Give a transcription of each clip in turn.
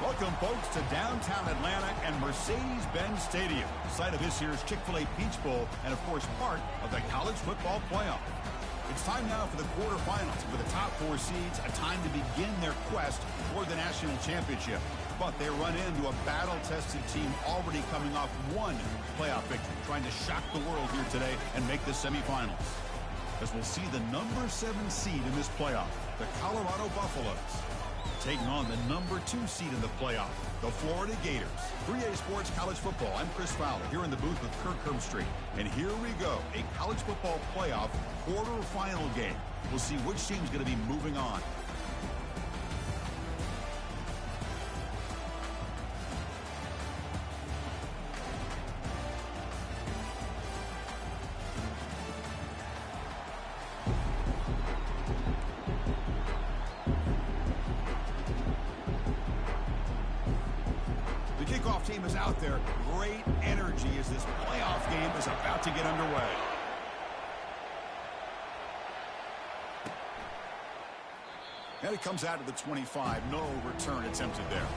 Welcome, folks, to downtown Atlanta and Mercedes-Benz Stadium, site of this year's Chick-fil-A Peach Bowl and, of course, part of the college football playoff. It's time now for the quarterfinals, for the top four seeds, a time to begin their quest toward the national championship. But they run into a battle-tested team already coming off one playoff victory, trying to shock the world here today and make the semifinals. As we'll see the number 7 seed in this playoff, the Colorado Buffaloes, taking on the number 2 seed in the playoff, the Florida Gators. 3A Sports College Football. I'm Chris Fowler here in the booth with Kirk Herbstreit. And here we go, a college football playoff quarterfinal game. We'll see which team's going to be moving on. The kickoff team is out there. Great energy as this playoff game is about to get underway. And it comes out to the 25. No return attempted there.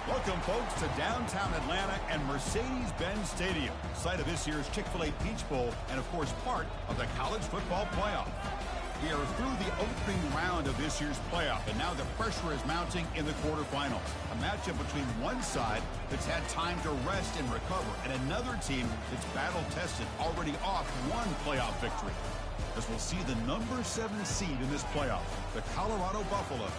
Welcome, folks, to downtown Atlanta and Mercedes-Benz Stadium, site of this year's Chick-fil-A Peach Bowl and, of course, part of the college football playoff. We are through the opening round of this year's playoff, and now the pressure is mounting in the quarterfinals. A matchup between one side that's had time to rest and recover, and another team that's battle-tested, already off one playoff victory. As we'll see the number 7 seed in this playoff, the Colorado Buffaloes,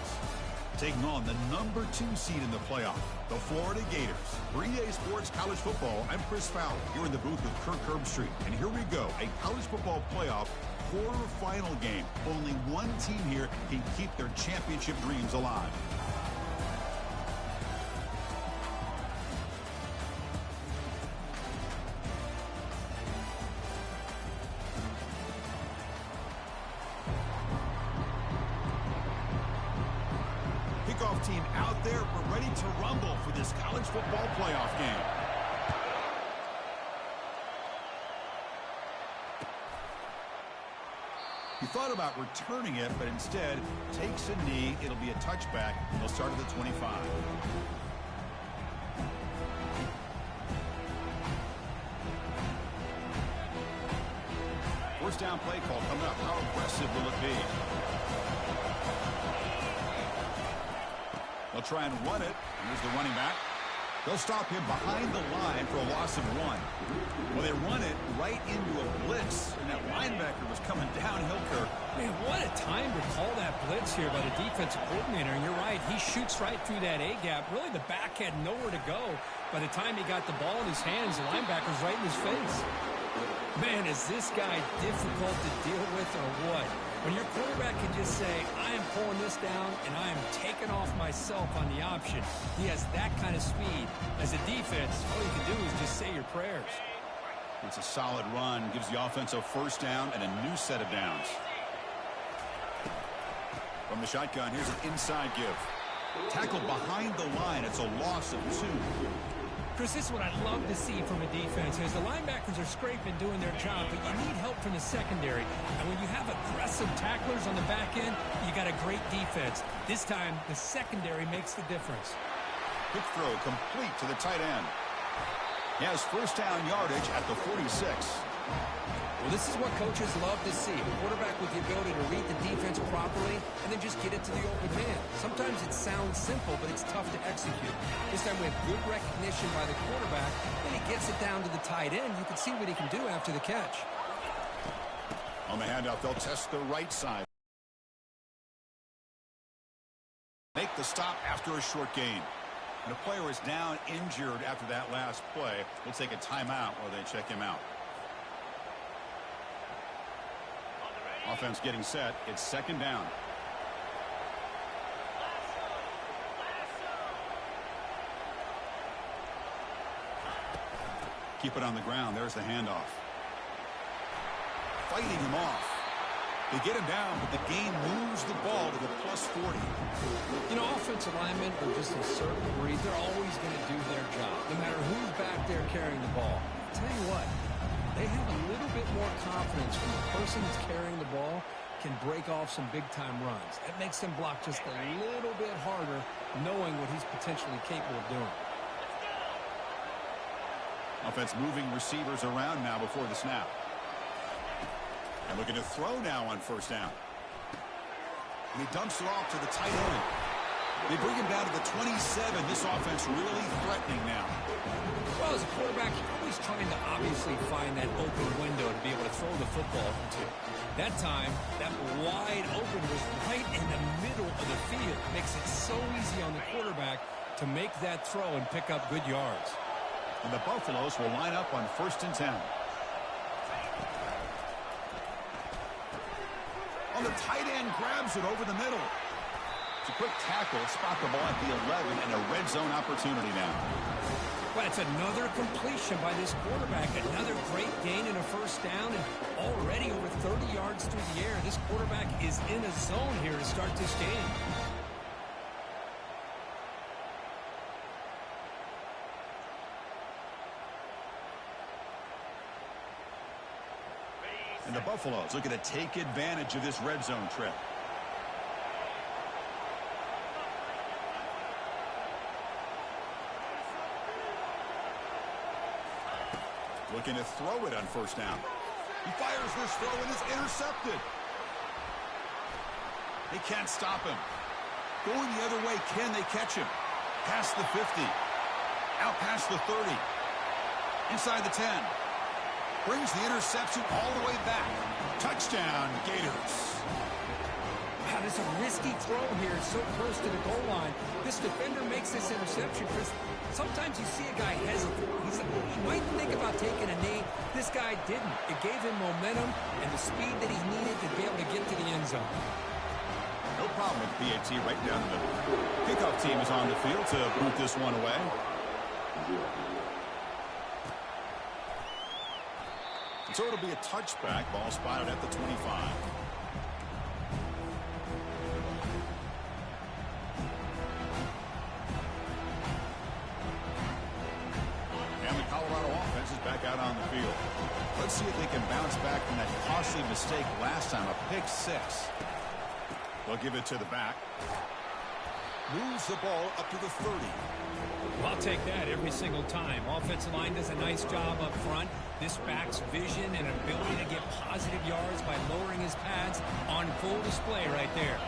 taking on the number 2 seed in the playoff, the Florida Gators. 3A Sports College Football. I'm Chris Fowler here in the booth with Kirk Herbstreit. And here we go, a college football playoff quarterfinal game. Only one team here can keep their championship dreams alive. Kickoff team out there. We're ready to rumble for this college football playoff game. He thought about returning it, but instead takes a knee. It'll be a touchback. They'll start at the 25. First down play call coming up. How aggressive will it be? They'll try and run it. Here's the running back. They'll stop him behind the line for a loss of 1. Well, they run it right into a blitz, and that linebacker was coming downhill, Kirk. Man, what a time to call that blitz here by the defensive coordinator, and you're right, he shoots right through that A-gap. Really, the back had nowhere to go. By the time he got the ball in his hands, the linebacker's right in his face. Man, is this guy difficult to deal with or what? When your quarterback can just say, I am pulling this down and I am taking off myself on the option, he has that kind of speed. As a defense, all you can do is just say your prayers. It's a solid run, gives the offense a first down and a new set of downs. From the shotgun, here's an inside give. Tackled behind the line, it's a loss of 2. Chris, this is what I love to see from a defense, as the linebackers are scraping, doing their job, but you need help from the secondary. And when you have aggressive tacklers on the back end, you got a great defense. This time, the secondary makes the difference. Quick throw complete to the tight end. He has first down yardage at the 46. Well, this is what coaches love to see. A quarterback with the ability to read the defense properly and then just get it to the open man. Sometimes it sounds simple, but it's tough to execute. This time we have good recognition by the quarterback. Then he gets it down to the tight end. You can see what he can do after the catch. On the handoff, they'll test the right side. Make the stop after a short gain. And the player is down injured after that last play. We'll take a timeout while they check him out. Offense getting set. It's second down. Keep it on the ground. There's the handoff. Fighting him off. They get him down, but the game moves the ball to the +40. You know, offensive linemen are just a certain breed. They're always going to do their job, no matter who's back there carrying the ball. I'll tell you what, they have a little bit more confidence when the person that's carrying the ball can break off some big-time runs. That makes them block just a little bit harder, knowing what he's potentially capable of doing. Offense moving receivers around now before the snap. And looking to throw now on first down. And he dumps it off to the tight end. They bring him down to the 27. This offense really threatening now. Well, as a quarterback, you're always trying to obviously find that open window to be able to throw the football into. That time, that wide open was right in the middle of the field. Makes it so easy on the quarterback to make that throw and pick up good yards. And the Buffaloes will line up on 1st and 10. On the tight end, grabs it over the middle. It's a quick tackle, spot the ball at the 11, and a red zone opportunity now. Well, it's another completion by this quarterback. Another great gain and a first down, and already over 30 yards through the air. This quarterback is in a zone here to start this game. And the Buffaloes looking to take advantage of this red zone trip. Looking to throw it on first down. He fires this throw and it's intercepted. They can't stop him. Going the other way, can they catch him? Past the 50. Out past the 30. Inside the 10. Brings the interception all the way back. Touchdown, Gators. Wow, this is a risky throw here. So close to the goal line. This defender makes this interception. Chris, sometimes you see a guy hesitate. He might think about taking a knee. This guy didn't. It gave him momentum and the speed that he needed to be able to get to the end zone. No problem with PAT right down the middle. Kickoff team is on the field to boot this one away. So it'll be a touchback. Ball spotted at the 25. And the Colorado offense is back out on the field. Let's see if they can bounce back from that costly mistake last time, a pick 6. They'll give it to the back. Moves the ball up to the 30. Well, I'll take that every single time. Offensive line does a nice job up front. This back's vision and ability to get positive yards by lowering his pads on full display right there.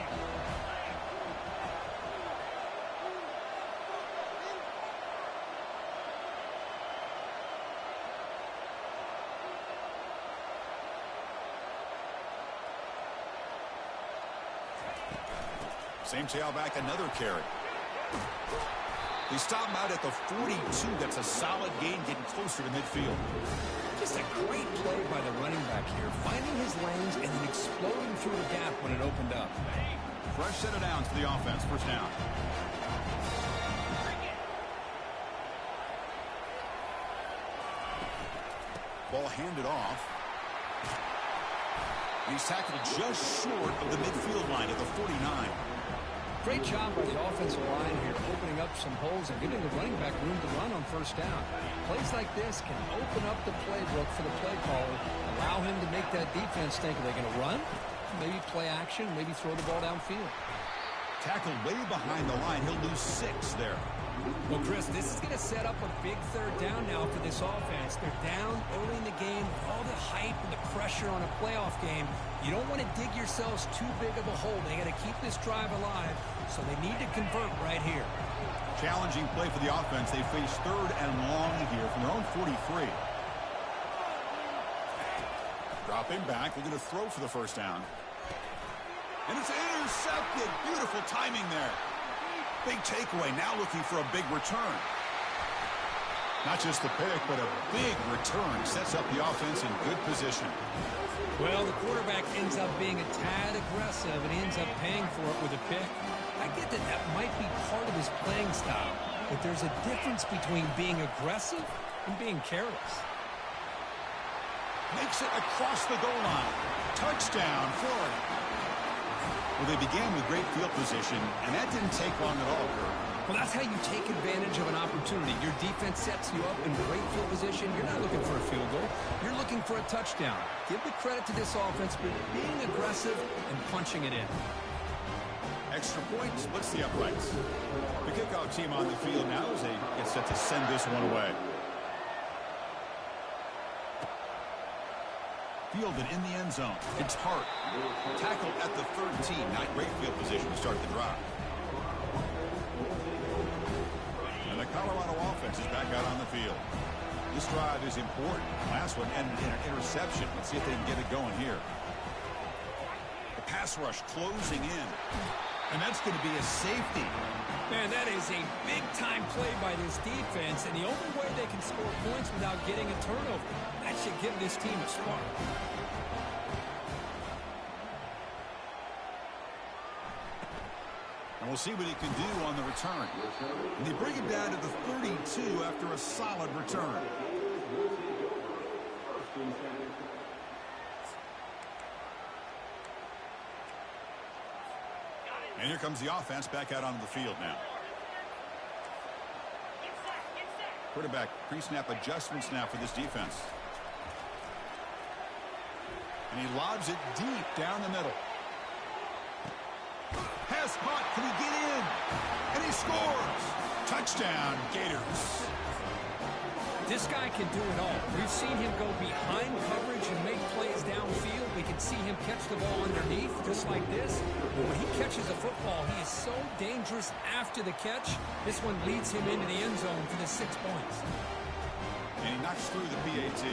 Same tailback, another carry. They stop him out at the 42. That's a solid gain, getting closer to midfield. Just a great play by the running back here, finding his lanes and then exploding through the gap when it opened up. Fresh set of downs for the offense. First down. Ball handed off. He's tackled just short of the midfield line at the 49. Great job by the offensive line here, opening up some holes and giving the running back room to run on first down. Plays like this can open up the playbook for the play caller, allow him to make that defense think, are they going to run? Maybe play action, maybe throw the ball downfield. Tackled way behind the line. He'll lose 6 there. Well, Chris, this is going to set up a big third down now for this offense. They're down early in the game. All the hype and the pressure on a playoff game. You don't want to dig yourselves too big of a hole. They got to keep this drive alive, so they need to convert right here. Challenging play for the offense. They face 3rd and long here from their own 43. Dropping back. They're going to throw for the first down. And it's intercepted. Beautiful timing there. Big takeaway. Now looking for a big return. Not just the pick, but a big return. Sets up the offense in good position. Well, the quarterback ends up being a tad aggressive, and he ends up paying for it with a pick. I get that that might be part of his playing style, but there's a difference between being aggressive and being careless. Makes it across the goal line. Touchdown, Florida. Well, they began with great field position, and that didn't take long at all, Kurt. Well, that's how you take advantage of an opportunity. Your defense sets you up in great field position. You're not looking for a field goal. You're looking for a touchdown. Give the credit to this offense for being aggressive and punching it in. Extra point splits the uprights. The kickoff team on the field now as they get set to send this one away. Fielded in the end zone. It's Hart. Tackled at the 13. Not great field position to start the drive. And the Colorado offense is back out on the field. This drive is important. Last one ended in an interception. Let's see if they can get it going here. The pass rush closing in. And that's going to be a safety. Man, that is a big-time play by this defense, and the only way they can score points without getting a turnover. That should give this team a spark. And we'll see what he can do on the return. And they bring him down to the 32 after a solid return. And here comes the offense back out onto the field now. Quarterback pre-snap adjustments now for this defense. And he lobs it deep down the middle. Pass caught. Can he get in? And he scores. Touchdown, Gators. This guy can do it all. We've seen him go behind coverage and make plays downfield. We can see him catch the ball underneath just like this. But when he catches a football, he is so dangerous after the catch. This one leads him into the end zone for the 6 points. And he knocks through the PAT.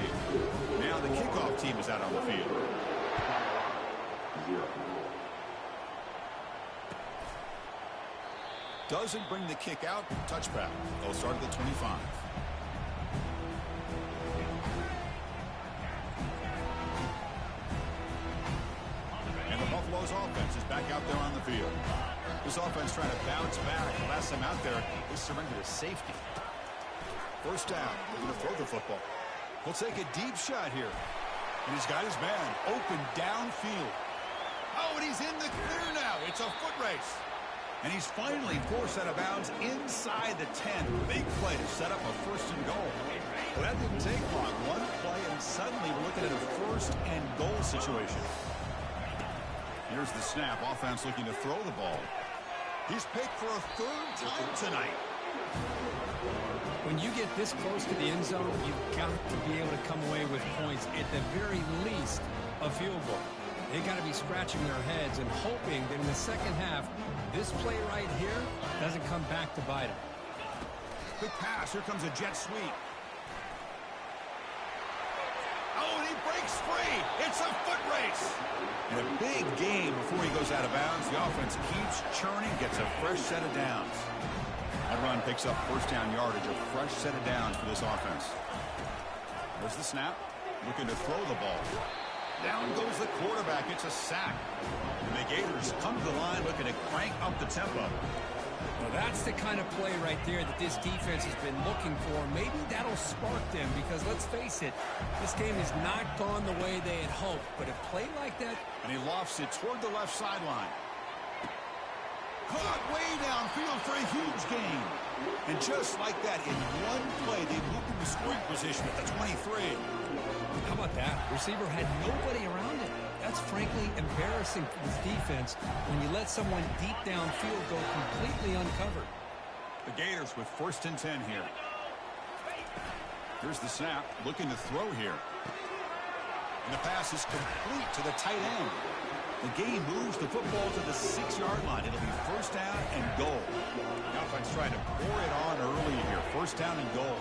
Now the kickoff team is out on the field. Doesn't bring the kick out. Touchback. They'll start at the 25. Buffalo's offense is back out there on the field. This offense trying to bounce back. The last time out there, they surrendered a safety. First down. They're going to throw the football. He'll take a deep shot here. And he's got his man open downfield. Oh, and he's in the clear now. It's a foot race. And he's finally forced out of bounds inside the 10. Big play to set up a first and goal. Well, that didn't take long. One play, and suddenly we're looking at a first and goal situation. Here's the snap. Offense looking to throw the ball. He's picked for a 3rd time tonight. When you get this close to the end zone, you've got to be able to come away with points. At the very least, a field goal. They got to be scratching their heads and hoping that in the second half, this play right here doesn't come back to bite them. Good pass. Here comes a jet sweep. Oh, and he breaks free. It's a foot race. And a big gain before he goes out of bounds. The offense keeps churning, gets a fresh set of downs. That run picks up first down yardage, a fresh set of downs for this offense. There's the snap, looking to throw the ball. Down goes the quarterback. It's a sack. And the Gators come to the line looking to crank up the tempo. Well, that's the kind of play right there that this defense has been looking for. Maybe that'll spark them because, let's face it, this game has not gone the way they had hoped. But a play like that... And he lofts it toward the left sideline. Caught way downfield for a huge gain. And just like that, in one play, they moved into scoring position at the 23. How about that? Receiver had nobody around it. That's frankly embarrassing for this defense when you let someone deep downfield go completely uncovered. The Gators with 1st and 10 here. Here's the snap, looking to throw here. And the pass is complete to the tight end. The game moves the football to the 6-yard line. It'll be first down and goal. The offense trying to pour it on early here. First down and goal.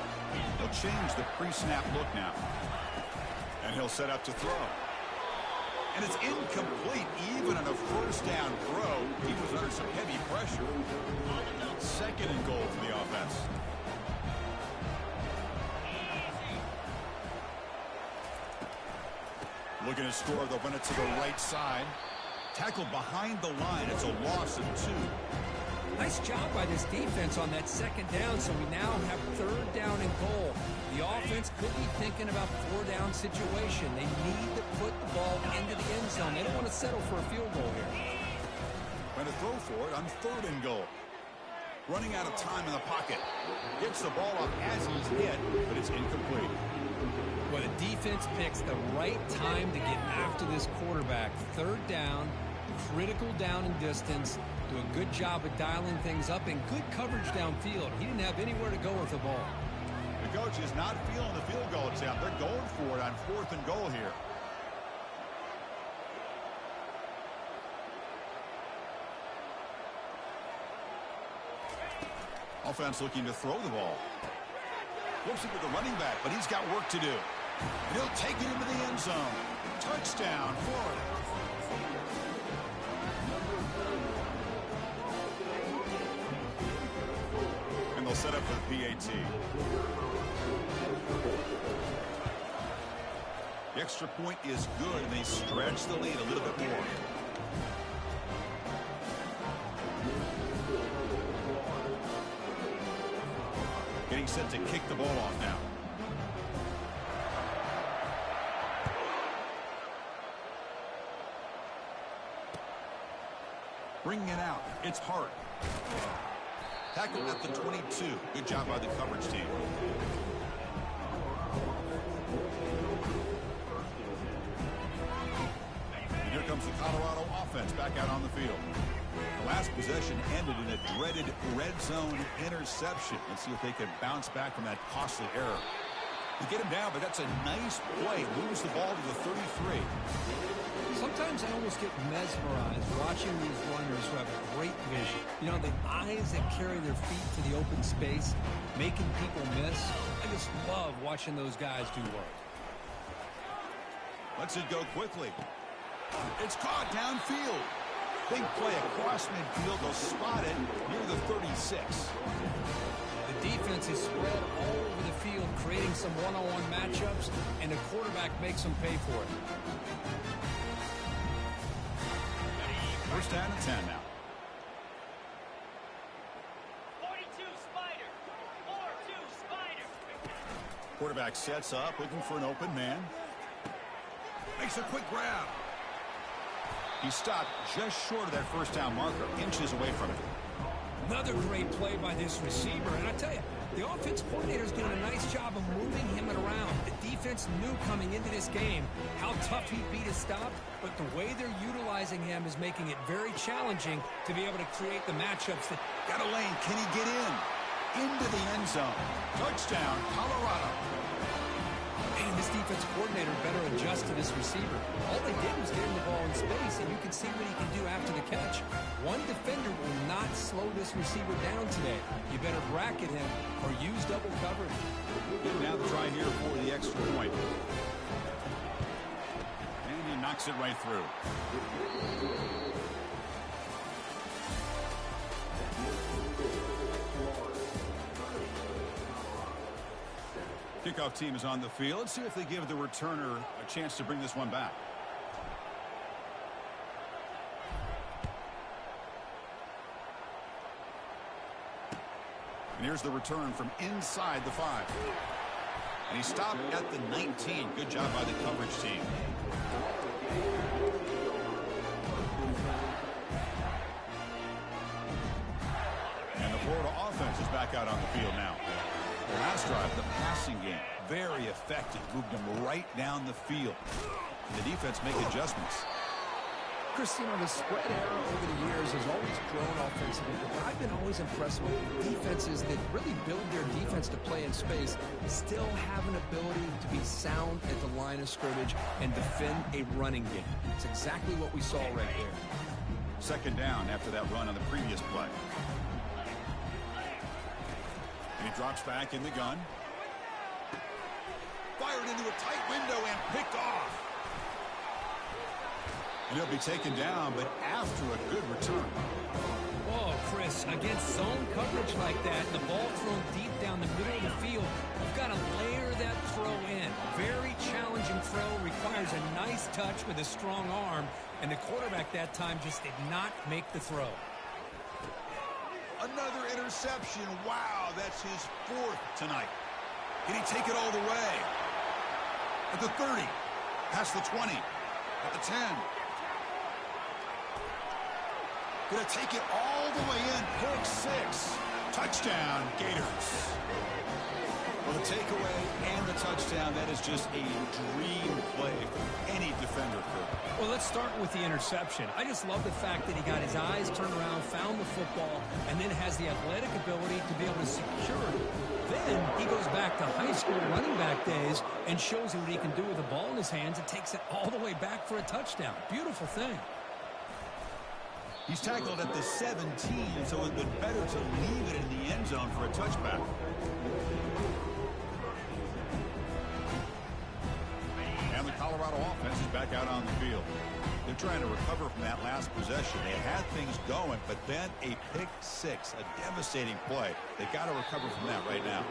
They'll change the pre-snap look now. And he'll set up to throw. And it's incomplete even on a first down throw. He was under some heavy pressure. 2nd and goal for the offense. Looking to score, they'll run it to the right side. Tackled behind the line. It's a loss of 2. Nice job by this defense on that 2nd down, so we now have 3rd down and goal. The offense could be thinking about 4-down situation. They need to put the ball into the end zone. They don't want to settle for a field goal here. Trying to throw for it on 3rd and goal. Running out of time in the pocket. Gets the ball up as he's hit, but it's incomplete. Well, the defense picks the right time to get after this quarterback. 3rd down, critical down and distance. Do a good job of dialing things up and good coverage downfield. He didn't have anywhere to go with the ball. The coach is not feeling the field goal attempt. They're going for it on 4th and goal here. Offense looking to throw the ball. Flips it to the running back, but he's got work to do. And he'll take it into the end zone. Touchdown, Florida. And they'll set up for the PAT. The extra point is good, and they stretch the lead a little bit more. Getting set to kick the ball off now. Bringing it out. It's Hart. Tackle at the 22. Good job by the coverage team. And here comes the Colorado offense back out on the field. The last possession ended in a dreaded red zone interception. Let's see if they can bounce back from that costly error. They get him down, but that's a nice play. Moves the ball to the 33. Sometimes I almost get mesmerized watching these runners who have a great vision. You know, the eyes that carry their feet to the open space, making people miss. I just love watching those guys do work. Lets it go quickly. It's caught downfield. Big play across midfield. They'll spot it near the 36. The defense is spread all over the field, creating some one-on-one matchups, and the quarterback makes them pay for it. First down and 10 now. 42 Spider. 4-2 Spider. Quarterback sets up, looking for an open man. Makes a quick grab. He stopped just short of that first down marker, inches away from it. Another great play by this receiver, and I tell you, the offense coordinator is doing a nice job of moving him around. The defense knew coming into this game how tough he'd be to stop, but the way they're utilizing him is making it very challenging to be able to create the matchups that... Got a lane. Can he get in? Into the end zone. Touchdown, Colorado. Man, this defense coordinator better adjust to this receiver. All they did was get him the ball in space, and you can see what he can do after the catch. One defender will not slow this receiver down today. You better bracket him or use double coverage. Good now to try here for the extra point. And he knocks it right through. Kickoff team is on the field. Let's see if they give the returner a chance to bring this one back. And here's the return from inside the 5. And he stopped at the 19. Good job by the coverage team. And the Florida offense is back out on the field now. The last drive, the passing game, very effective. Moved them right down the field. And the defense make adjustments. Chris, you know, the spread era over the years has always grown offensively, but I've been always impressed with defenses that really build their defense to play in space, still have an ability to be sound at the line of scrimmage and defend a running game. It's exactly what we saw right there. Second down after that run on the previous play. And he drops back in the gun. Fired into a tight window and picked off. And he'll be taken down, but after a good return. Oh, Chris, against zone coverage like that, the ball thrown deep down the middle of the field, you've got to layer that throw in. Very challenging throw, requires a nice touch with a strong arm, and the quarterback that time just did not make the throw. Another interception. Wow, that's his 4th tonight. Can he take it all the way? At the 30, past the 20, at the 10. Gonna take it all the way in. Pick 6. Touchdown, Gators. Well, the takeaway and the touchdown, that is just a dream play for any defender could. Well, let's start with the interception. I just love the fact that he got his eyes turned around, found the football, and then has the athletic ability to be able to secure it. Then he goes back to high school running back days and shows you what he can do with the ball in his hands and takes it all the way back for a touchdown. Beautiful thing. He's tackled at the 17, so it would have been better to leave it in the end zone for a touchback. And the Colorado offense is back out on the field. They're trying to recover from that last possession. They had things going, but then a pick 6, a devastating play. They've got to recover from that right now.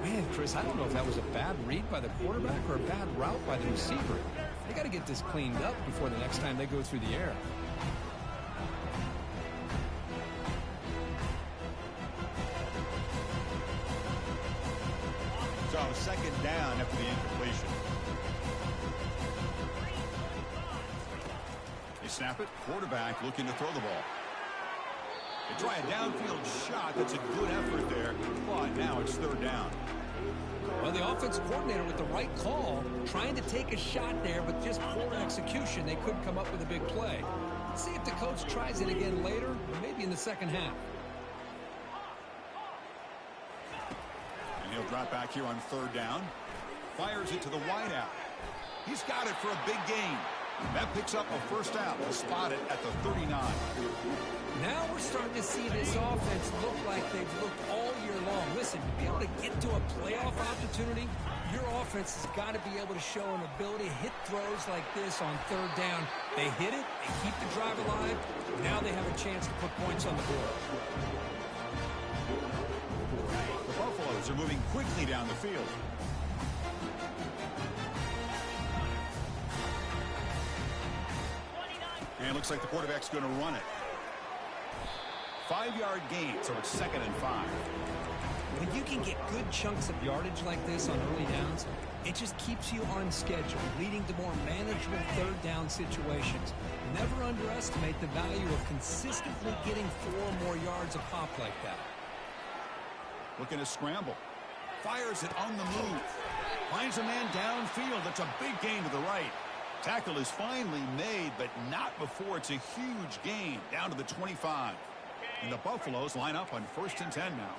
Man, Chris, I don't know if that was a bad read by the quarterback or a bad route by the receiver. They got to get this cleaned up before the next time they go through the air. So second down after the incompletion. They snap it. Quarterback looking to throw the ball. They try a downfield shot. That's a good effort there. But now it's third down. Well, the offense coordinator with the right call, trying to take a shot there, but just poor execution. They couldn't come up with a big play. Let's see if the coach tries it again later, or maybe in the second half. He'll drop back here on third down. Fires it to the wideout. He's got it for a big gain. That picks up a first down. We'll spot it at the 39. Now we're starting to see this offense look like they've looked all year long. Listen, to be able to get to a playoff opportunity, your offense has got to be able to show an ability to hit throws like this on third down. They hit it, they keep the drive alive. Now they have a chance to put points on the board. The Buffaloes are moving quickly down the field. And it looks like the quarterback's going to run it. 5-yard gain, so it's 2nd and 5. When you can get good chunks of yardage like this on early downs, it just keeps you on schedule, leading to more manageable third down situations. Never underestimate the value of consistently getting 4 more yards a pop like that. Looking to scramble. Fires it on the move. Finds a man downfield. That's a big gain to the right. Tackle is finally made, but not before it's a huge gain down to the 25. And the Buffaloes line up on 1st and 10 now.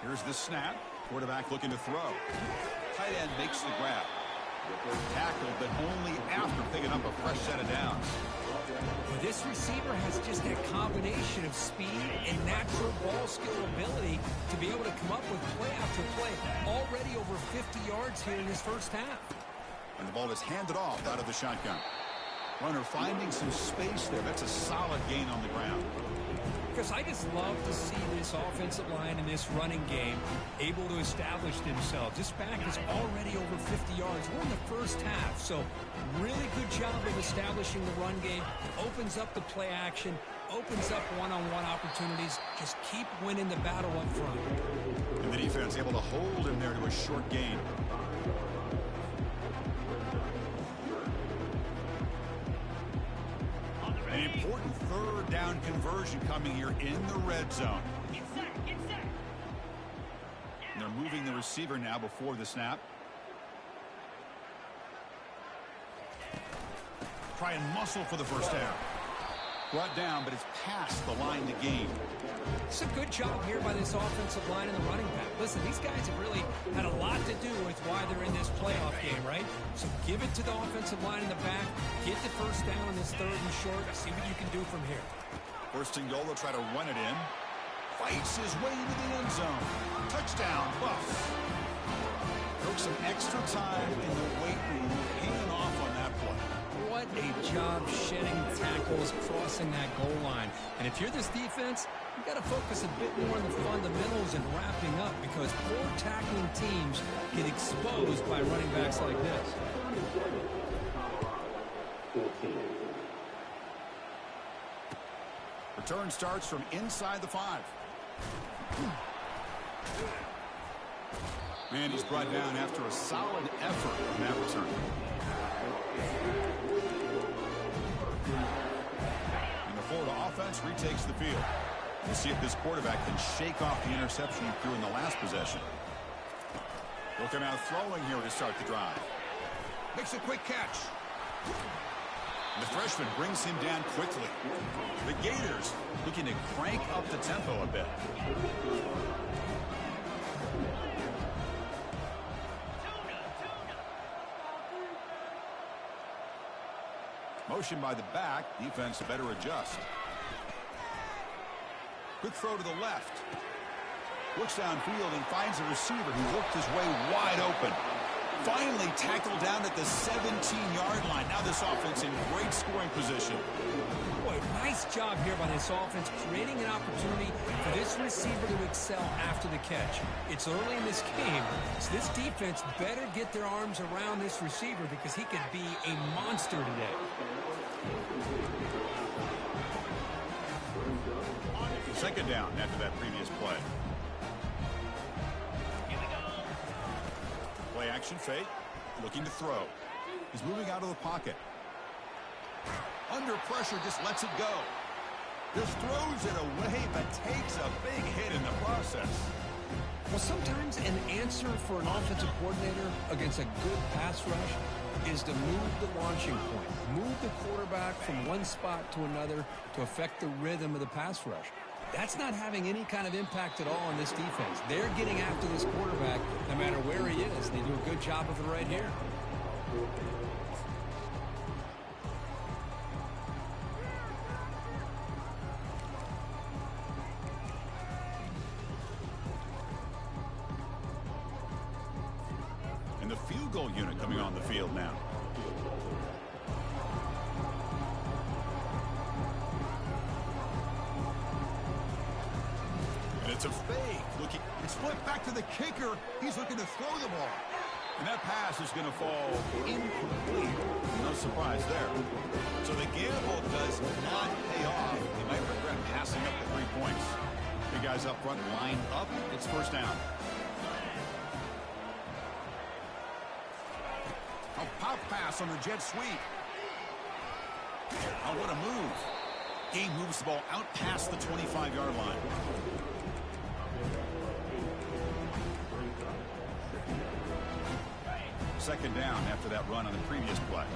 Here's the snap. Quarterback looking to throw. Tight end makes the grab. Tackled, but only after picking up a fresh set of downs. Well, this receiver has just that combination of speed and natural ball skill ability to be able to come up with play after play. Already over 50 yards here in his first half. And the ball is handed off out of the shotgun. Runner finding some space there. That's a solid gain on the ground. Because I just love to see this offensive line in this running game able to establish themselves. This back is already over 50 yards. We're in the first half, so really good job of establishing the run game. It opens up the play action, opens up one-on-one opportunities. Just keep winning the battle up front. And the defense able to hold him there to a short gain. An important third down conversion coming here in the red zone. Get set, get set. And they're moving the receiver now before the snap. Try and muscle for the first down. Brought down, but it's past the line to gain. It's a good job here by this offensive line and the running back. Listen, these guys have really had a lot to do with why they're in this playoff game, right? So give it to the offensive line in the back. Get the first down on this third and short. See what you can do from here. First and goal, they'll try to run it in. Fights his way into the end zone. Touchdown, Buffs. Took some extra time in the weight room, hanging off on that play. What a job shedding tackles, crossing that goal line. And if you're this defense, you got to focus a bit more on the fundamentals and wrapping up, because poor tackling teams get exposed by running backs like this. Return starts from inside the 5. And he's brought down after a solid effort on that return. And the Florida offense retakes the field. We'll see if this quarterback can shake off the interception he threw in the last possession. Looking out throwing here to start the drive. Makes a quick catch. And the freshman brings him down quickly. The Gators looking to crank up the tempo a bit. Motion by the back. Defense better adjust. Quick throw to the left. Looks downfield and finds a receiver who worked his way wide open. Finally tackled down at the 17-yard line. Now this offense in great scoring position. Boy, nice job here by this offense, creating an opportunity for this receiver to excel after the catch. It's early in this game, so this defense better get their arms around this receiver, because he could be a monster today. Second down after that previous play. Play action fake, looking to throw. He's moving out of the pocket. Under pressure, just lets it go. Just throws it away, but takes a big hit in the process. Well, sometimes an answer for an offensive coordinator against a good pass rush is to move the launching point. Move the quarterback from one spot to another to affect the rhythm of the pass rush. That's not having any kind of impact at all on this defense. They're getting after this quarterback no matter where he is. They do a good job of it right here. And the field goal unit coming on the field now. It's a fake. Looking, it's flipped back to the kicker. He's looking to throw the ball. And that pass is going to fall incomplete. No surprise there. So the gamble does not pay off. They might regret passing up the 3 points. Big guys up front line up. It's first down. A pop pass on the jet sweep. Oh, what a move. Game moves the ball out past the 25-yard line. Second down after that run on the previous play.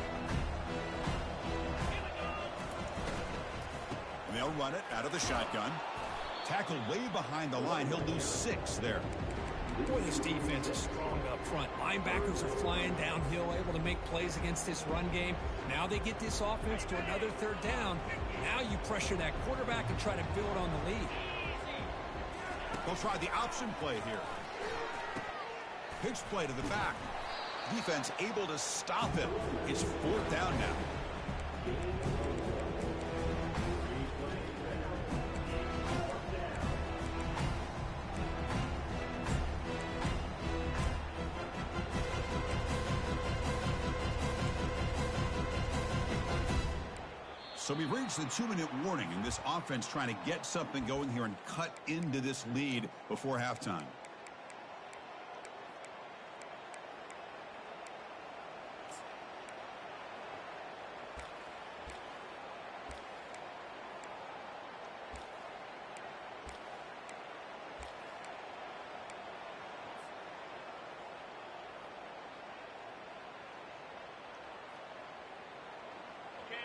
And they'll run it out of the shotgun. Tackled way behind the line. He'll lose 6 there. Boy, this defense is strong up front. Linebackers are flying downhill, able to make plays against this run game. Now they get this offense to another third down. Now you pressure that quarterback and try to build on the lead. They'll try the option play here. Pitch play to the back. Defense able to stop it. It's fourth down now. So we've reached the 2-minute warning, and this offense trying to get something going here and cut into this lead before halftime.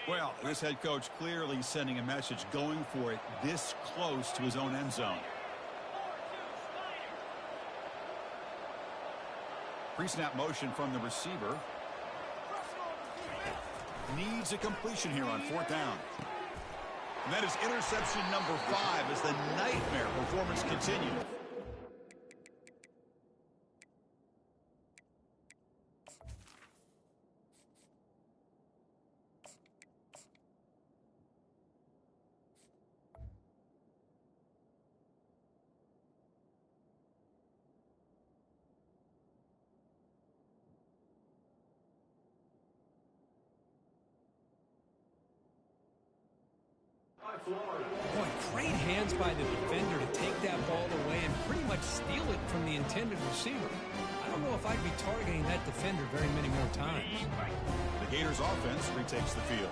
Well, this head coach clearly sending a message, going for it this close to his own end zone. Pre-snap motion from the receiver. Needs a completion here on fourth down. And that is interception number 5 as the nightmare performance continues. Boy, great hands by the defender to take that ball away and pretty much steal it from the intended receiver. I don't know if I'd be targeting that defender very many more times. The Gators offense retakes the field.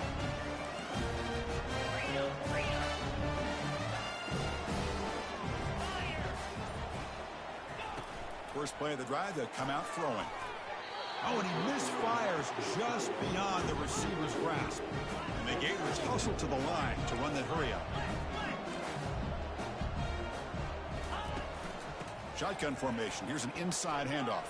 First play of the drive, they come out throwing. Oh, and he misfires just beyond the receiver's grasp. And the Gators hustle to the line to run that hurry up. Shotgun formation. Here's an inside handoff.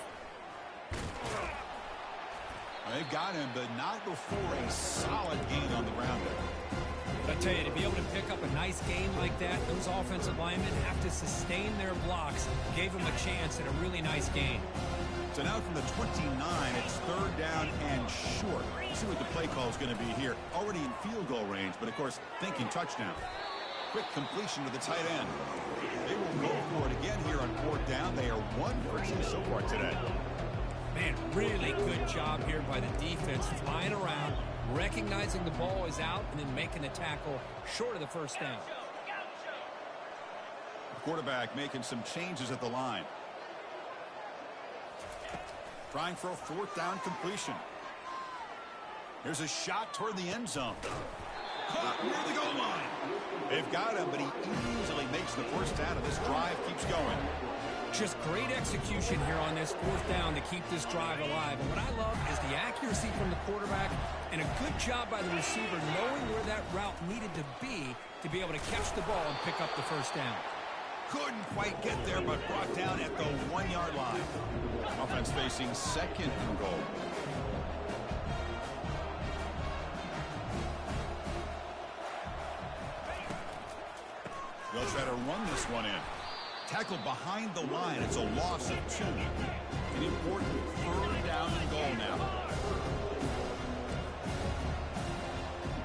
They've got him, but not before a solid gain on the ground there. I tell you, to be able to pick up a nice gain like that, those offensive linemen have to sustain their blocks. Gave them a chance at a really nice gain. So now from the 29, it's third down and short. See what the play call is going to be here. Already in field goal range, but of course thinking touchdown. Quick completion to the tight end. They will go for it again here on fourth down. They are 1 for 2 so far today. Man, really good job here by the defense, flying around, recognizing the ball is out, and then making the tackle short of the first down. The quarterback making some changes at the line. Trying for a fourth down completion. Here's a shot toward the end zone. Caught near the goal line. They've got him, but he easily makes the first down, and this drive keeps going. Just great execution here on this fourth down to keep this drive alive. And what I love is the accuracy from the quarterback and a good job by the receiver knowing where that route needed to be able to catch the ball and pick up the first down. Couldn't quite get there, but brought down at the 1-yard line. Offense facing second and goal. They'll try to run this one in. Tackled behind the line. It's a loss of 2. An important third down and goal now.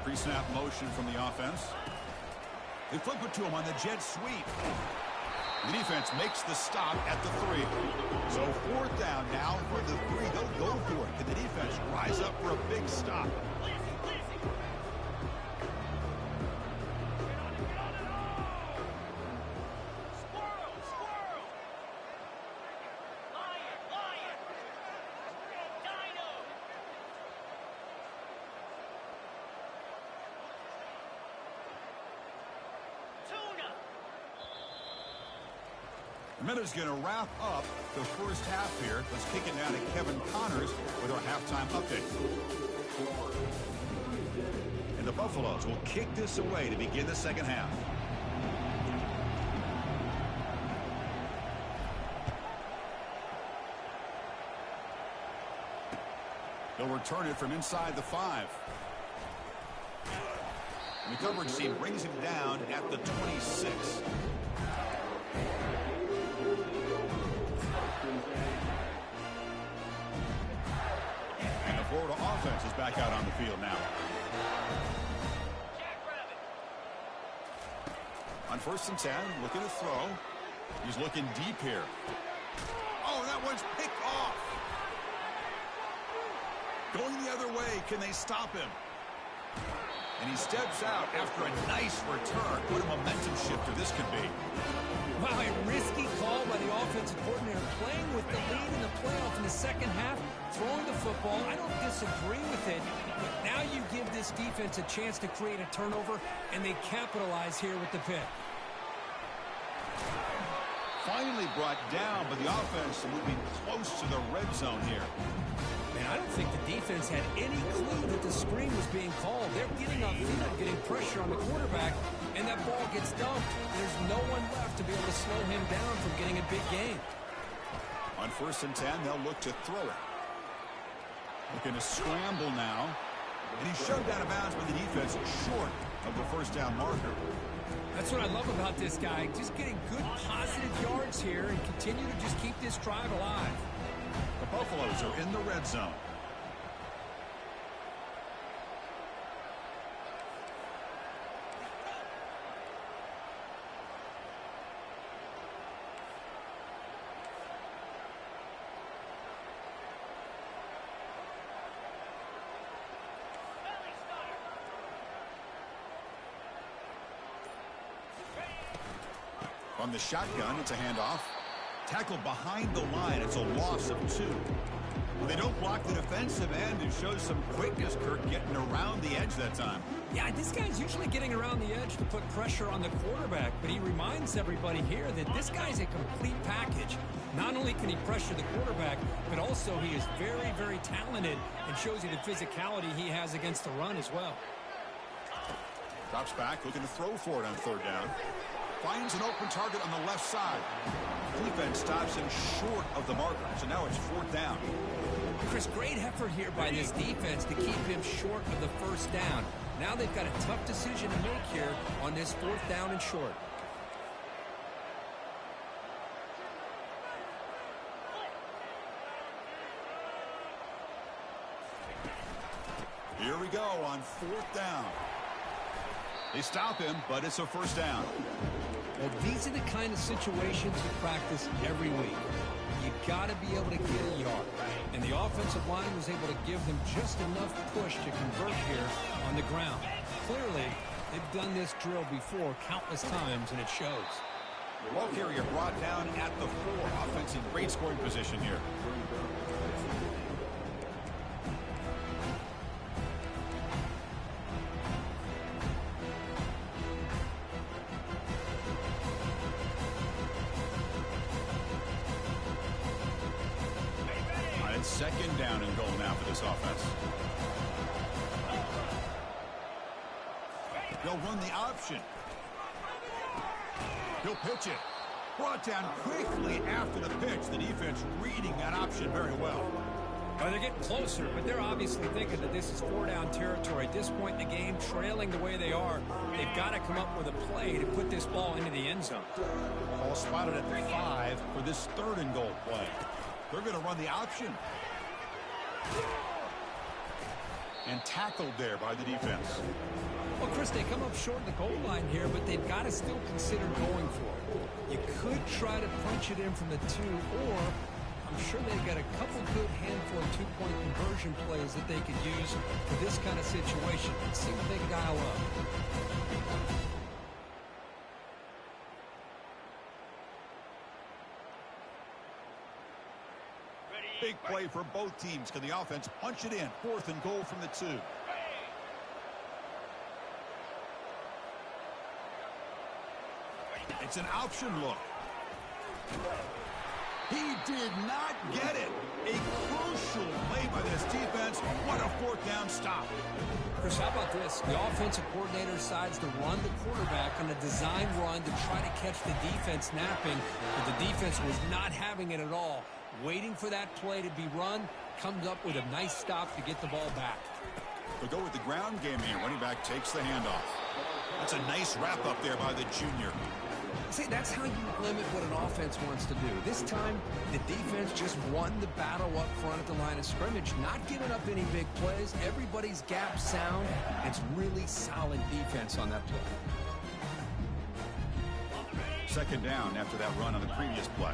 Pre-snap motion from the offense. They flip it to him on the jet sweep. The defense makes the stop at the 3. So fourth down now for the 3. They'll go for it. Can the defense rise up for a big stop? Minute's going to wrap up the first half here. Let's kick it now to Kevin Connors with our halftime update. And the Buffaloes will kick this away to begin the second half. They'll return it from inside the 5. And the coverage team brings him down at the 26. And the Florida offense is back out on the field now. On 1st and 10, looking to throw. He's looking deep here. Oh, that one's picked off. Going the other way, can they stop him? And he steps out after a nice return. What a momentum shifter this could be. Wow, a risky call by the offensive coordinator, playing with the lead in the playoff in the second half, throwing the football. I don't disagree with it, but now you give this defense a chance to create a turnover, and they capitalize here with the pick. Finally brought down, but the offense moving close to the red zone here. Man, I don't think the defense had any clue that the screen was being called. They're getting upfield, getting pressure on the quarterback, and that ball gets dumped. There's no one left to be able to slow him down from getting a big gain. On 1st and 10, they'll look to throw it. Looking to scramble now. And he's shoved out of bounds by the defense short of the first down marker. That's what I love about this guy. Just getting good positive yards here and continue to just keep this drive alive. The Buffaloes are in the red zone. On the shotgun, it's a handoff. Tackled behind the line. It's a loss of 2. Well, they don't block the defensive end. It shows some quickness, Kirk, getting around the edge that time. Yeah, this guy's usually getting around the edge to put pressure on the quarterback, but he reminds everybody here that this guy's a complete package. Not only can he pressure the quarterback, but also he is very, very talented and shows you the physicality he has against the run as well. Drops back, looking to throw for it on 3rd down. Finds an open target on the left side. Defense stops him short of the marker, so now it's 4th down. Chris, great effort here by this defense to keep him short of the first down. Now they've got a tough decision to make here on this 4th down and short. Here we go on 4th down. They stop him, but it's a 1st down. Well, these are the kind of situations you practice every week. You got to be able to get a yard. And the offensive line was able to give them just enough push to convert here on the ground. Clearly, they've done this drill before countless times, and it shows. The ball carrier brought down at the 4. Offense in great scoring position here. Second down and goal now for this offense. They'll run the option. He'll pitch it. Brought down quickly after the pitch. The defense reading that option very well. Well, they're getting closer, but they're obviously thinking that this is 4-down territory. At this point in the game, trailing the way they are, they've got to come up with a play to put this ball into the end zone. Ball spotted at the 5 for this 3rd and goal play. They're going to run the option. And tackled there by the defense. Well, Chris, they come up short of the goal line here, but they've got to still consider going for it. You could try to punch it in from the 2, or I'm sure they've got a couple good handful of 2-point conversion plays that they could use for this kind of situation. Let's see what they can dial up. Big play for both teams. Can the offense punch it in? 4th and goal from the 2. It's an option look. He did not get it. A crucial play by this defense. What a 4th down stop. Chris, how about this? The offensive coordinator decides to run the quarterback on a design run to try to catch the defense napping, but the defense was not having it at all. waiting for that play to be run, comes up with a nice stop to get the ball back. They'll go with the ground game here. Running back takes the handoff. That's a nice wrap up there by the junior. See, that's how you limit what an offense wants to do. This time, the defense just won the battle up front at the line of scrimmage, not giving up any big plays. Everybody's gap sound. It's really solid defense on that play. Second down after that run on the previous play.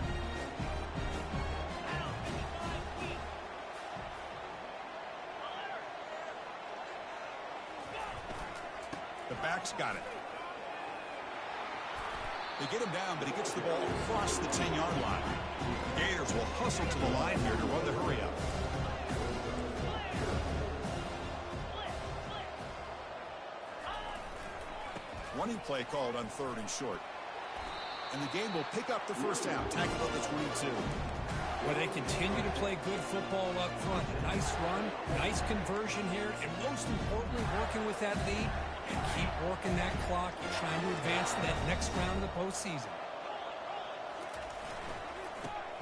The back's got it. They get him down, but he gets the ball across the 10-yard line. The Gators will hustle to the line here to run the hurry-up. Running play called on 3rd and short. And the game will pick up the first down, tackled at the 22. Well, they continue to play good football up front. Nice run, nice conversion here, and most importantly, working with that lead and keep working that clock, trying to advance to that next round of the postseason.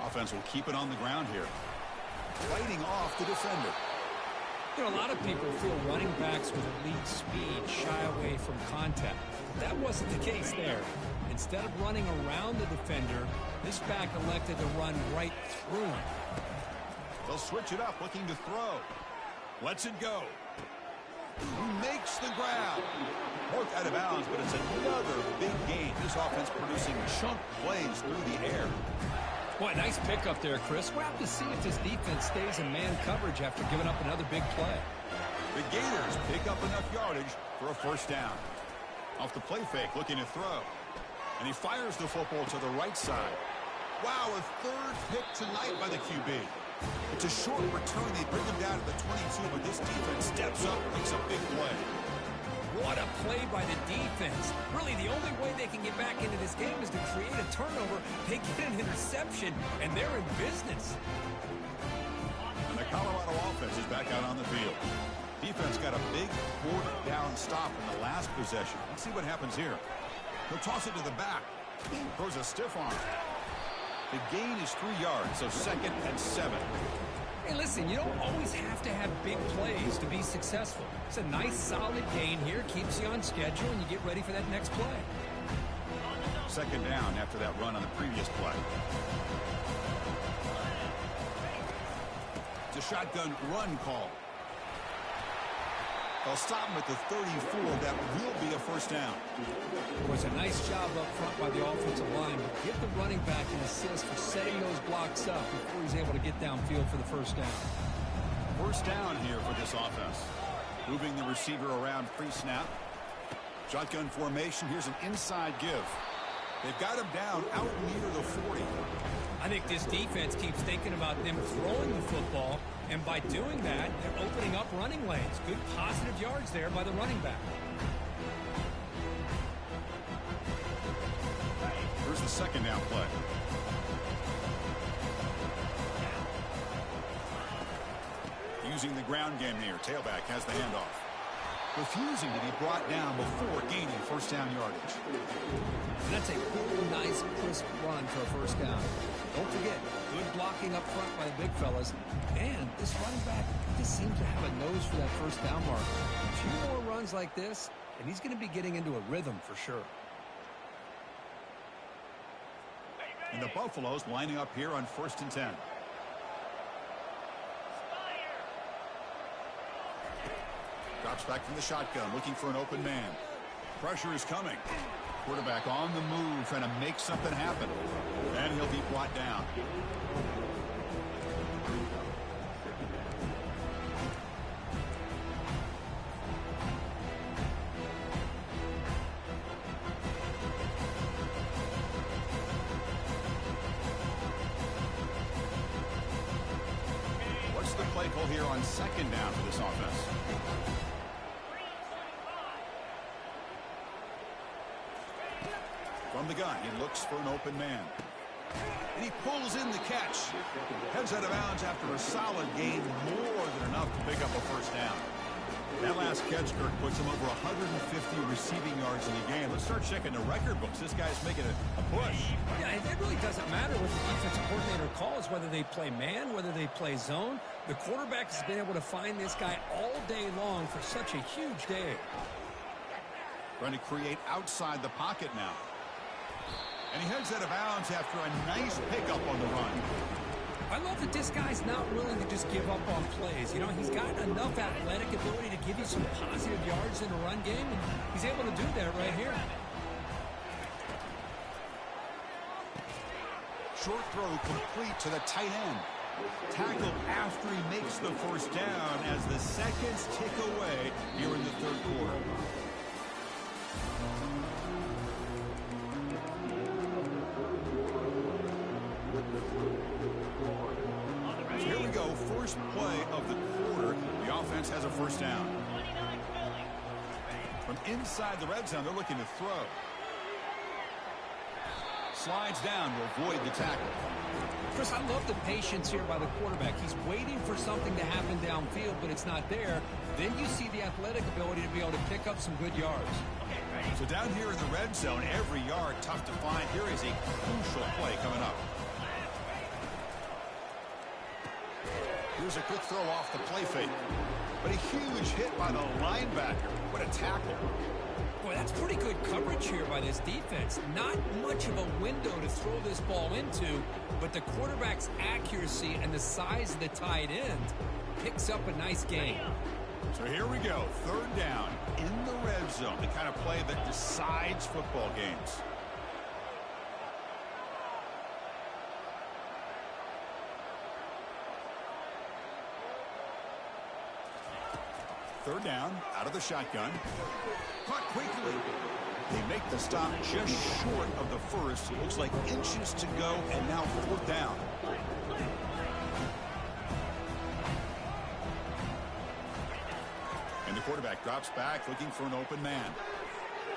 Offense will keep it on the ground here. Fighting off the defender. You know, a lot of people feel running backs with elite speed shy away from contact. That wasn't the case there. Instead of running around the defender, this back elected to run right through him. They'll switch it up, looking to throw. Lets it go. He makes the grab. Worked out of bounds, but it's another big gain. This offense producing chunk plays through the air. Boy, nice pickup there, Chris. We'll have to see if this defense stays in man coverage after giving up another big play. The Gators pick up enough yardage for a first down. Off the play fake, looking to throw. And he fires the football to the right side. Wow, a third pick tonight by the QB. It's a short return. They bring him down to the 22, but this defense steps up and makes a big play. What a play by the defense. Really, the only way they can get back into this game is to create a turnover. They get an interception, and they're in business. The Colorado offense is back out on the field. Defense got a big 4th down stop in the last possession. Let's see what happens here. He'll toss it to the back. Throws a stiff arm. The gain is 3 yards, so 2nd and 7. Hey, listen, you don't always have to have big plays to be successful. It's a nice, solid gain here. Keeps you on schedule, and you get ready for that next play. Second down after that run on the previous play. It's a shotgun run call. They'll stop him at the 34. That will be a first down. It was a nice job up front by the offensive line, but give the running back an assist for setting those blocks up before he's able to get downfield for the first down. First down here for this offense. Moving the receiver around pre-snap. Shotgun formation. Here's an inside give. They've got him down out near the 40. I think this defense keeps thinking about them throwing the football, and by doing that, they're opening up running lanes. Good positive yards there by the running back. Here's the second down play. Using the ground game here. Tailback has the handoff. Refusing to be brought down before gaining first down yardage. And that's a cool, nice, crisp run for a first down. Don't forget, good blocking up front by the big fellas. And this running back just seems to have a nose for that first down mark. A few more runs like this, and he's going to be getting into a rhythm for sure. And the Buffaloes lining up here on 1st and 10. Drops back from the shotgun, looking for an open man. Pressure is coming. Quarterback on the move, trying to make something happen. And he'll be brought down. What's the play call here on second down for this offense? From the gun, he looks for an open man. And he pulls in the catch. Heads out of bounds after a solid gain, more than enough to pick up a first down. That last catch, Kirk, puts him over 150 receiving yards in the game. Let's start checking the record books. This guy's making a push. Yeah, it really doesn't matter what the defensive coordinator calls, whether they play man, whether they play zone. The quarterback has been able to find this guy all day long for such a huge day. Trying to create outside the pocket now. And he heads out of bounds after a nice pickup on the run. I love that this guy's not willing to just give up on plays. You know, he's got enough athletic ability to give you some positive yards in the run game, and he's able to do that right here. Short throw complete to the tight end. Tackle after he makes the first down as the seconds tick away here in the third quarter. Here we go, first play of the quarter. The offense has a first down. From inside the red zone, they're looking to throw. Slides down to avoid the tackle. Chris, I love the patience here by the quarterback. He's waiting for something to happen downfield, but it's not there. Then you see the athletic ability to be able to pick up some good yards. So down here in the red zone, every yard tough to find. Here is a crucial play coming up. Here's a quick throw off the play fake. But a huge hit by the linebacker. What a tackle. Boy, that's pretty good coverage here by this defense. Not much of a window to throw this ball into, but the quarterback's accuracy and the size of the tight end picks up a nice gain. So here we go. Third down in the red zone. The kind of play that decides football games. Third down, out of the shotgun. Caught quickly. They make the stop just short of the first. It looks like inches to go, and now fourth down. And the quarterback drops back, looking for an open man.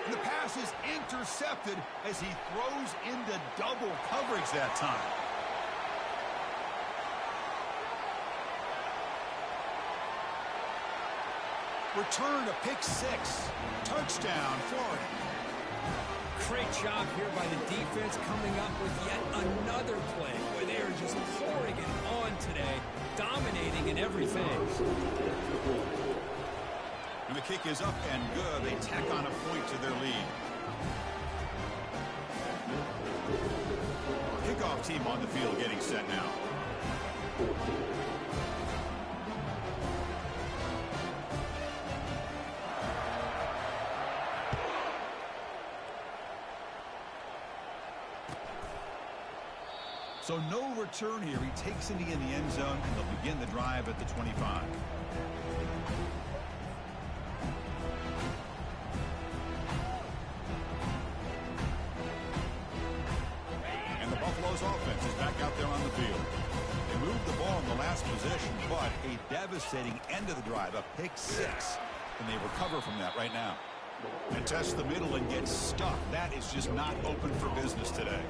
And the pass is intercepted as he throws into double coverage that time. Return to pick six. Touchdown, Florida. Great job here by the defense coming up with yet another play where they are just pouring it on today, dominating in every phase. And the kick is up and good. They tack on a point to their lead. Kickoff team on the field getting set now. So no return here. He takes it in the end zone, and they'll begin the drive at the 25. And the Buffalo's offense is back out there on the field. They moved the ball in the last possession, but a devastating end of the drive, a pick six. And they recover from that right now. And test the middle and get stuck. That is just not open for business today.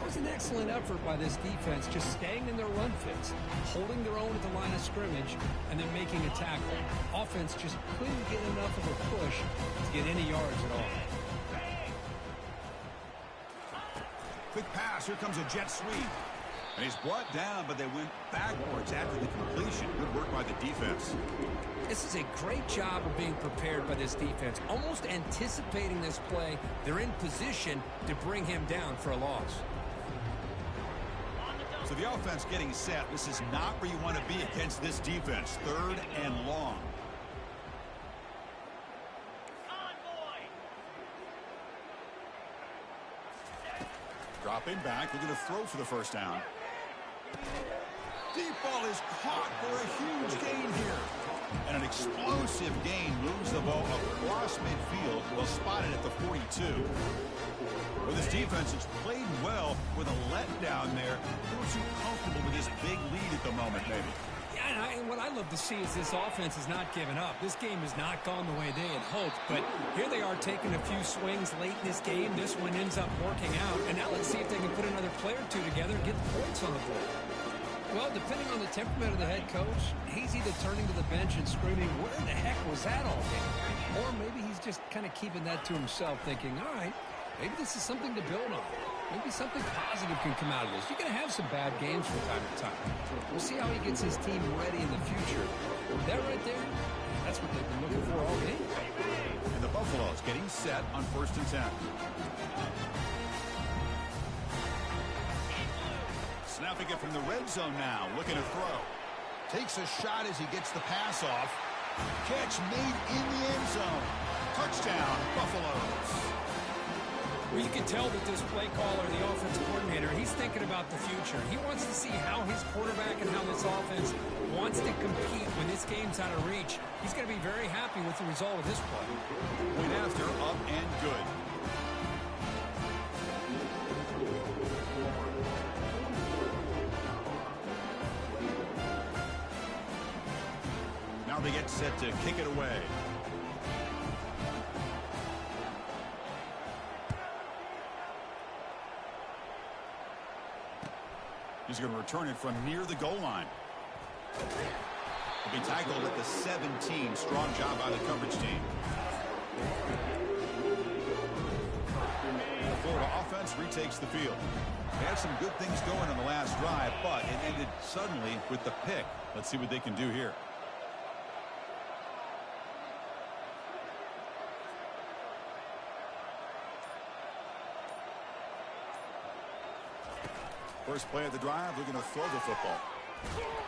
It was an excellent effort by this defense, just staying in their run fits, holding their own at the line of scrimmage, and then making a tackle. Offense just couldn't get enough of a push to get any yards at all. Quick pass. Here comes a jet sweep. And he's brought down, but they went backwards after the completion. Good work by the defense. This is a great job of being prepared by this defense, almost anticipating this play. They're in position to bring him down for a loss. So the offense getting set. This is not where you want to be against this defense. Third and long. Dropping back. Looking to throw for the first down. Deep ball is caught for a huge gain here. And an explosive gain moves the ball across midfield. Well spotted at the 42. Well, this defense has played well with a letdown there. A little too comfortable with this big lead at the moment, maybe. Yeah, and what I love to see is this offense is not giving up. This game has not gone the way they had hoped, but here they are taking a few swings late in this game. This one ends up working out, and now let's see if they can put another play or two together and get the points on the board. Well, depending on the temperament of the head coach, he's either turning to the bench and screaming, where the heck was that all game? Or maybe he's just kind of keeping that to himself, thinking, all right, maybe this is something to build on. Maybe something positive can come out of this. You're going to have some bad games from time to time. We'll see how he gets his team ready in the future. That right there, that's what they've been looking for all game. And the Buffaloes getting set on 1st and 10. Snapping it from the red zone now, looking to throw. Takes a shot as he gets the pass off. Catch made in the end zone. Touchdown, Buffaloes. Well, you can tell that this play caller, the offensive coordinator, he's thinking about the future. He wants to see how his quarterback and how this offense wants to compete when this game's out of reach. He's going to be very happy with the result of this play. Went after, up and good. Now they get set to kick it away. He's going to return it from near the goal line. He'll be tackled at the 17. Strong job by the coverage team. The Florida offense retakes the field. They had some good things going on the last drive, but it ended suddenly with the pick. Let's see what they can do here. First play of the drive, they're going to throw the football.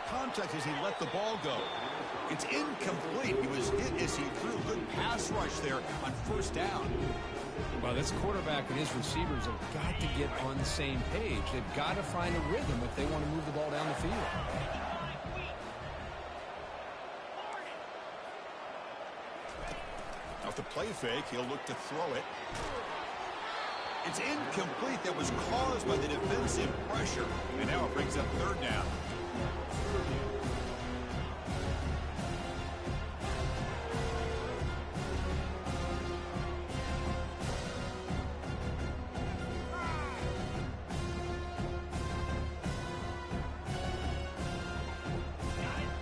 Contact as he let the ball go. It's incomplete. He was hit as he threw. Good pass rush there on 1st down. Well, this quarterback and his receivers have got to get on the same page. They've got to find a rhythm if they want to move the ball down the field. Now, with the play fake, he'll look to throw it. It's incomplete. That was caused by the defensive pressure. And now it brings up 3rd down.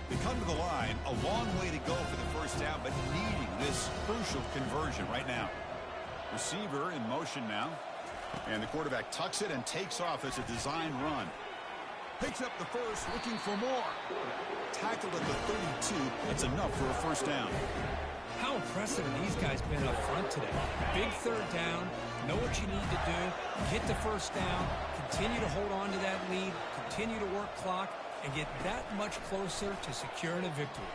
They come to the line. A long way to go for the 1st down, but needing this crucial conversion right now. Receiver in motion now. And the quarterback tucks it and takes off as a design run. Picks up the first, looking for more. Tackled at the 32. That's enough for a 1st down. How impressive have these guys been up front today? Big 3rd down. Know what you need to do. Get the 1st down. Continue to hold on to that lead. Continue to work clock. And get that much closer to securing a victory.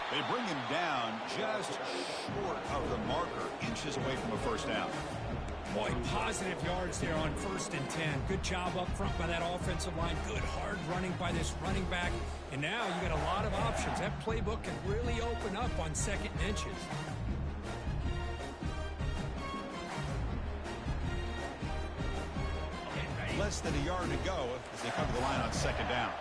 They bring him down just short of the marker, inches away from a 1st down. Boy, positive yards there on 1st and 10. Good job up front by that offensive line. Good hard running by this running back. And now you got a lot of options. That playbook can really open up on 2nd and inches. Less than a yard to go as they come to the line on 2nd down.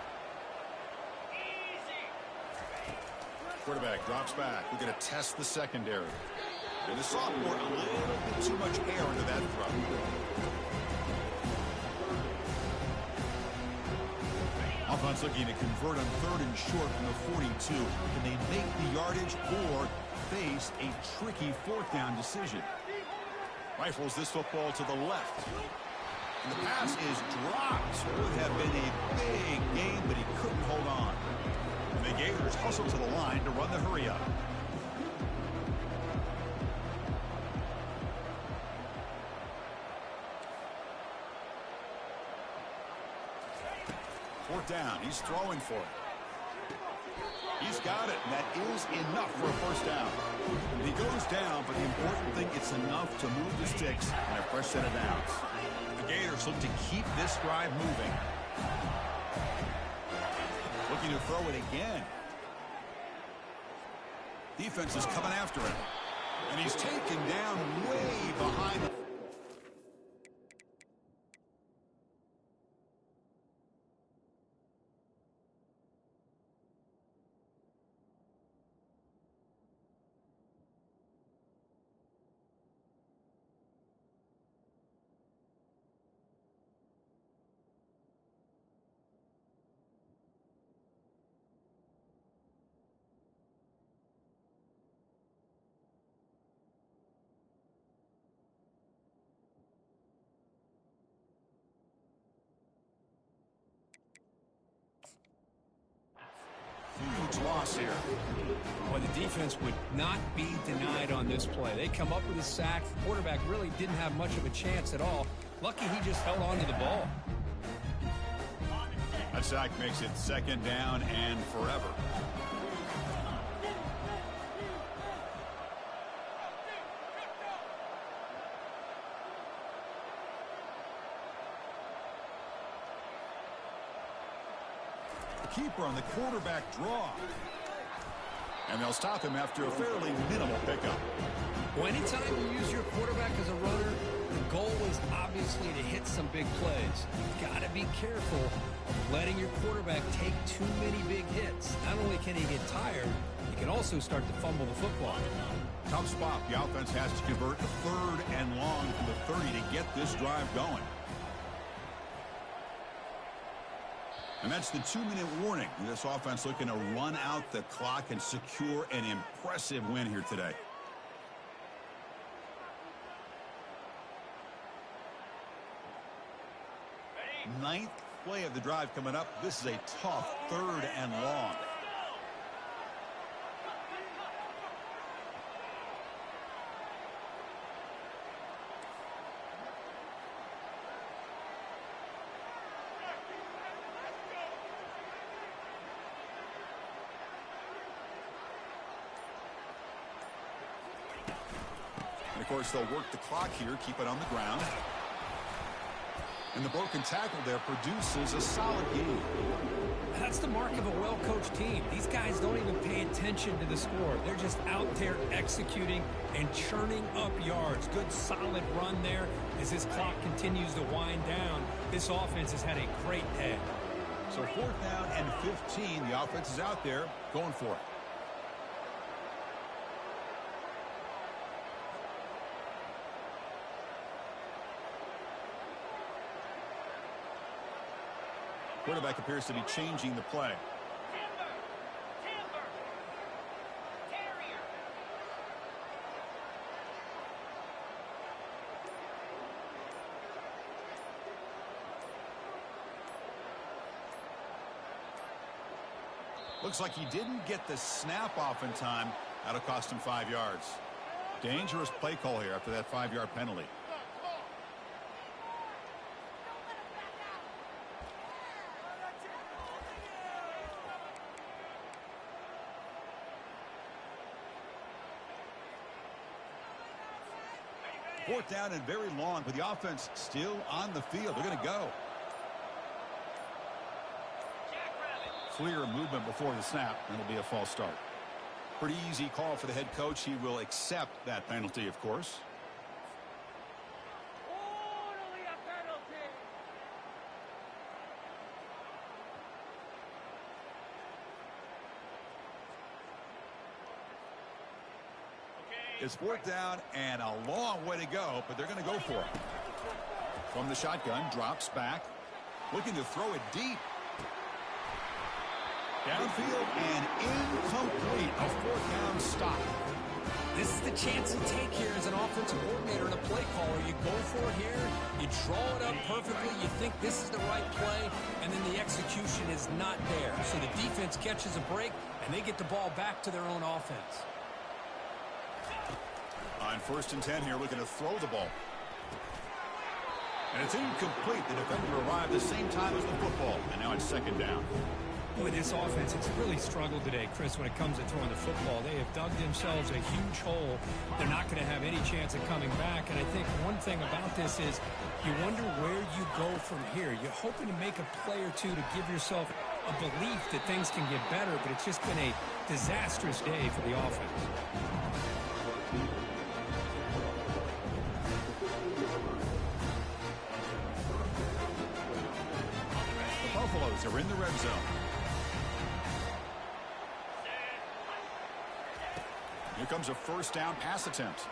Quarterback drops back. We're going to test the secondary. And the sophomore, a little bit too much air into that throw. Offense looking to convert on 3rd and short from the 42. Can they make the yardage or face a tricky 4th down decision? Rifles this football to the left. And the pass is dropped. Would have been a big game, but he couldn't hold on. The Gators hustle to the line to run the hurry up. Fourth down. He's throwing for it. He's got it, and that is enough for a 1st down. He goes down, but the important thing, it's enough to move the sticks and a fresh set of downs. The Gators look to keep this drive moving. Looking to throw it again. Defense is coming after him. And he's taken down way behind the huge loss here. Well, the defense would not be denied on this play. They come up with a sack. The quarterback really didn't have much of a chance at all. Lucky he just held on to the ball. A sack makes it 2nd down and forever. Keeper on the quarterback draw. And they'll stop him after a fairly minimal pickup. Well, anytime you use your quarterback as a runner, the goal is obviously to hit some big plays. You've got to be careful of letting your quarterback take too many big hits. Not only can he get tired, he can also start to fumble the football. Tough spot. The offense has to convert 3rd and long from the 30 to get this drive going. And that's the 2-minute warning. This offense looking to run out the clock and secure an impressive win here today. Ninth play of the drive coming up. This is a tough 3rd and long. And of course, they'll work the clock here, keep it on the ground. And the broken tackle there produces a solid game. That's the mark of a well-coached team. These guys don't even pay attention to the score. They're just out there executing and churning up yards. Good, solid run there as this clock continues to wind down. This offense has had a great day. So 4th down and 15. The offense is out there going for it. Quarterback appears to be changing the play. Looks like he didn't get the snap off in time. That'll cost him 5 yards. Dangerous play call here after that 5-yard penalty. Fourth down and very long, but the offense still on the field. They're going to go. Clear movement before the snap. That'll be a false start. Pretty easy call for the head coach. He will accept that penalty, of course. It's 4th down and a long way to go, but they're going to go for it. From the shotgun, drops back, looking to throw it deep. Downfield and incomplete. A 4th down stop. This is the chance you take here as an offensive coordinator and a play caller. You go for it here, you draw it up perfectly, you think this is the right play, and then the execution is not there. So the defense catches a break, and they get the ball back to their own offense. On 1st and 10 here, looking to throw the ball. And it's incomplete. The defender arrived the same time as the football, and now it's 2nd down. Boy, this offense, it's really struggled today, Chris, when it comes to throwing the football. They have dug themselves a huge hole. They're not going to have any chance of coming back. And I think one thing about this is you wonder where you go from here. You're hoping to make a play or two to give yourself a belief that things can get better, but it's just been a disastrous day for the offense. The Buffaloes are in the red zone. Here comes a 1st down pass attempt.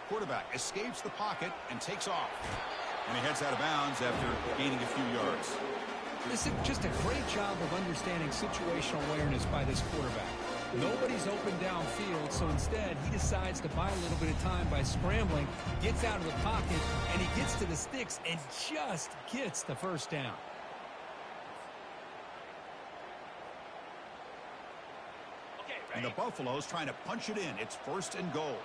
Quarterback escapes the pocket and takes off. And he heads out of bounds after gaining a few yards. This is just a great job of understanding situational awareness by this quarterback. Nobody's open downfield, so instead he decides to buy a little bit of time by scrambling, gets out of the pocket, and he gets to the sticks and just gets the 1st down. And the Buffaloes trying to punch it in. It's 1st and goal.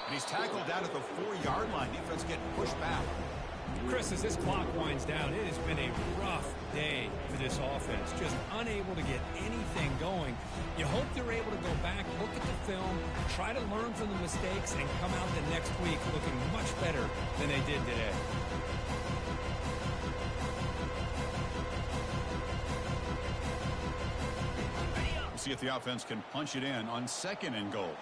And he's tackled down at the 4-yard line. Defense getting pushed back. Chris, as this clock winds down, it has been a rough day for this offense. Just unable to get anything going. You hope they're able to go back, look at the film, try to learn from the mistakes, and come out the next week looking much better than they did today. We'll see if the offense can punch it in on 2nd and goal.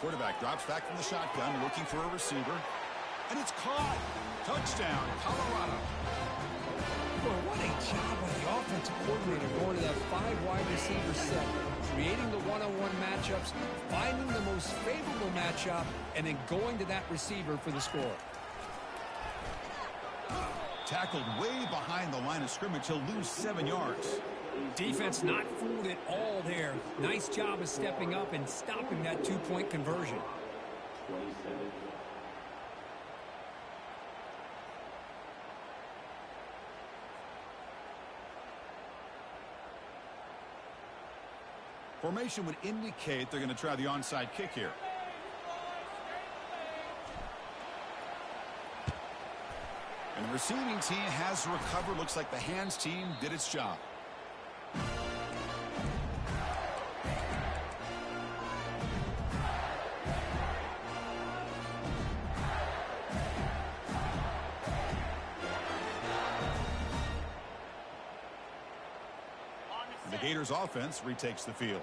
Quarterback drops back from the shotgun, looking for a receiver. And it's caught. Touchdown, Colorado. Well, what a job by the offensive coordinator going to that 5-wide receiver set, creating the one-on-one matchups, finding the most favorable matchup, and then going to that receiver for the score. Tackled way behind the line of scrimmage. He'll lose 7 yards. Defense not fooled at all there. Nice job of stepping up and stopping that 2-point conversion. Formation would indicate they're going to try the onside kick here. And the receiving team has recovered. Looks like the hands team did its job. The Gators offense retakes the field.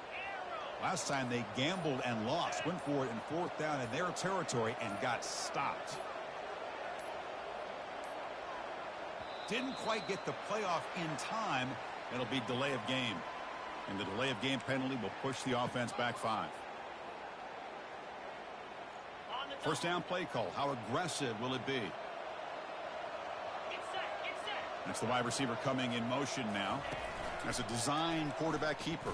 Last time they gambled and lost, went for it in 4th down in their territory and got stopped. Didn't quite get the playoff in time. It'll be delay of game. And the delay of game penalty will push the offense back 5. 1st down play call. How aggressive will it be? That's the wide receiver coming in motion now. That's a design quarterback keeper.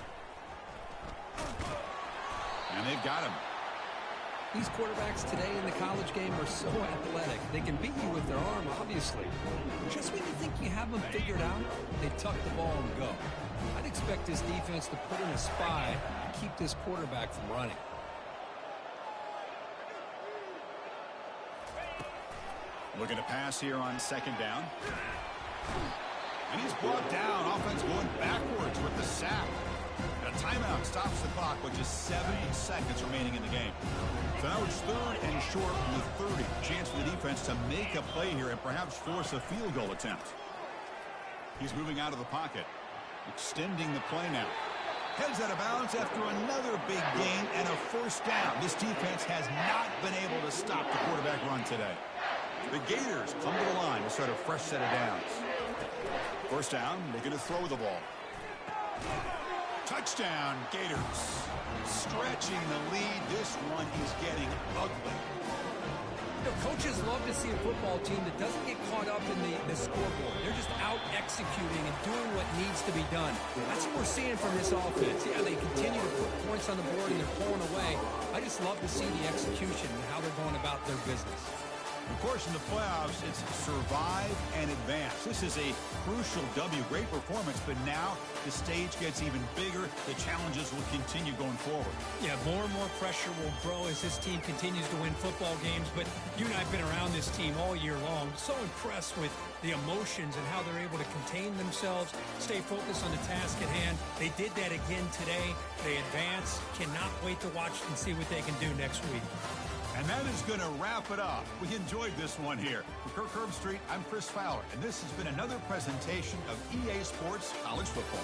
And they've got him. These quarterbacks today in the college game are so athletic. They can beat you with their arm, obviously. Just when you think you have them figured out, they tuck the ball and go. I'd expect this defense to put in a spy and keep this quarterback from running. Looking to pass here on 2nd down. And he's brought down. Offense going backwards with the sack. And a timeout stops the clock with just 7 seconds remaining in the game. So now it's 3rd and short from the 30. Chance for the defense to make a play here and perhaps force a field goal attempt. He's moving out of the pocket. Extending the play now. Heads out of bounds after another big gain and a 1st down. This defense has not been able to stop the quarterback run today. The Gators come to the line to start a fresh set of downs. 1st down, they're going to throw the ball. Touchdown, Gators. Stretching the lead. This one is getting ugly. You know, coaches love to see a football team that doesn't get caught up in the scoreboard. They're just out executing and doing what needs to be done. That's what we're seeing from this offense. Yeah, they continue to put points on the board and they're pulling away. I just love to see the execution and how they're going about their business. Of course, in the playoffs, it's survive and advance. This is a crucial W. Great performance, but now the stage gets even bigger. The challenges will continue going forward. Yeah, more and more pressure will grow as this team continues to win football games. But you and I have been around this team all year long. So impressed with the emotions and how they're able to contain themselves, stay focused on the task at hand. They did that again today. They advance. Cannot wait to watch and see what they can do next week. And that is going to wrap it up. We enjoyed this one here. For Kirk Herbstreit, I'm Chris Fowler, and this has been another presentation of EA Sports College Football.